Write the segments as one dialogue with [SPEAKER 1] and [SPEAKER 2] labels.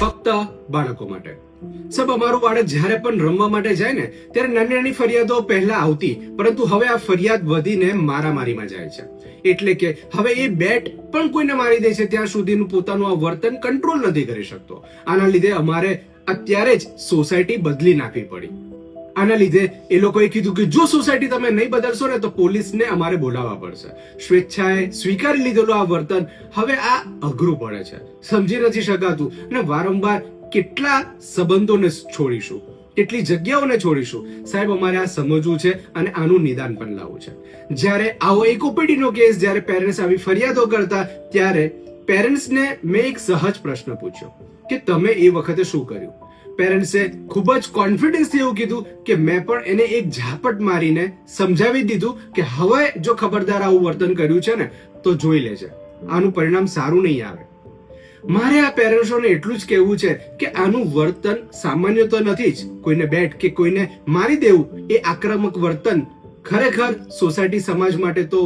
[SPEAKER 1] ફક્ત બાળકો માટે. સાહેબ, અમારું બાળક જ્યારે પણ રમવા માટે જાય ને ત્યારે નાની નાની ફરિયાદો પહેલા આવતી, પરંતુ હવે આ ફરિયાદ વધીને મારામારીમાં જાય છે. એટલે કે હવે એ બેટ પણ કોઈને મારી દે છે ત્યાં સુધીનું પોતાનું આ વર્તન કંટ્રોલ નથી કરી શકતો. આના લીધે અમારે અત્યારે જ સોસાયટી બદલી નાખવી પડી. આના લીધે એ લોકોએ કીધું કે જો સોસાયટી તમે નહીં બદલશો ને તો પોલીસને અમારે બોલાવવા પડશે. સ્વેચ્છાએ સ્વીકારી લીધેલું આ વર્તન હવે આ અઘરું પડે છે, સમજી નથી શકાતું. અને વારંવાર કેટલા સંબંધોને છોડીશું, કેટલી જગ્યાઓને છોડીશું. સાહેબ, અમારે આ સમજવું છે અને આનું નિદાન પણ લાવવું છે. જ્યારે આવો એક ઓપીડીનો કેસ જ્યારે પેરેન્ટ્સ આવી ફરિયાદો કરતા ત્યારે પેરેન્ટ્સને મેં એક સહજ પ્રશ્ન પૂછ્યો કે તમે એ વખતે શું કર્યું. પેરેન્ટ્સે ખૂબ જ કોન્ફિડન્સથી એવું કીધું કે મેં પણ એને એક ઝાપટ મારીને સમજાવી દીધું કે હવે જો ખબરદાર આવું વર્તન કર્યું છે ને તો જોઈ લેજે, આનું પરિણામ સારું નહીં આવે. મારે આ પેરેન્ટ્સોને એટલું જ કહેવું છે કે આનું વર્તન સામાન્ય તો નથી જ. કોઈને બેટ કે કોઈને મારી દેવું એ આક્રમક વર્તન ખરેખર સોસાયટી સમાજ માટે તો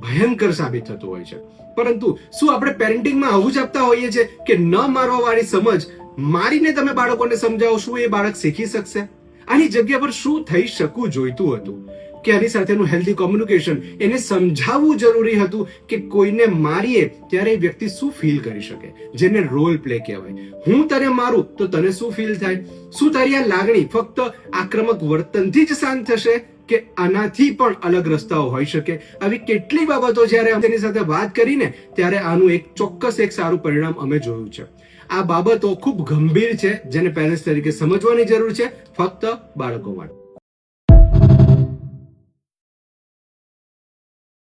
[SPEAKER 1] ભયંકર સાબિત થતું હોય છે. પરંતુ શું આપણે પેરેન્ટિંગમાં આવું જ આપતા હોઈએ છીએ કે ન મારવા વાળી સમજ મારીને તમે બાળકોને સમજાવો, શું એ બાળક શીખી શકશે? આની જગ્યા પર શું થઈ શકવું જોઈતું હતું કે આની સાથેનું હેલ્ધી કોમ્યુનિકેશન, એને સમજાવવું જરૂરી હતું કે કોઈને મારીએ ત્યારે એ વ્યક્તિ શું ફીલ કરી શકે, જેને રોલ પ્લે કહેવાય. હું તને મારું તો તને શું ફીલ થાય? શું તારી આ લાગણી ફક્ત આક્રમક વર્તનથી જ શાંત થશે કે આનાથી પણ અલગ રસ્તાઓ હોઈ શકે? આવી કેટલી બાબતો જ્યારે તેની સાથે વાત કરીને ત્યારે આનું એક ચોક્કસ એક સારું પરિણામ અમે જોયું છે. આ બાબતો ખૂબ ગંભીર છે જેને પેરેન્ટ્સ તરીકે સમજવાની જરૂર છે, ફક્ત બાળકો માટે.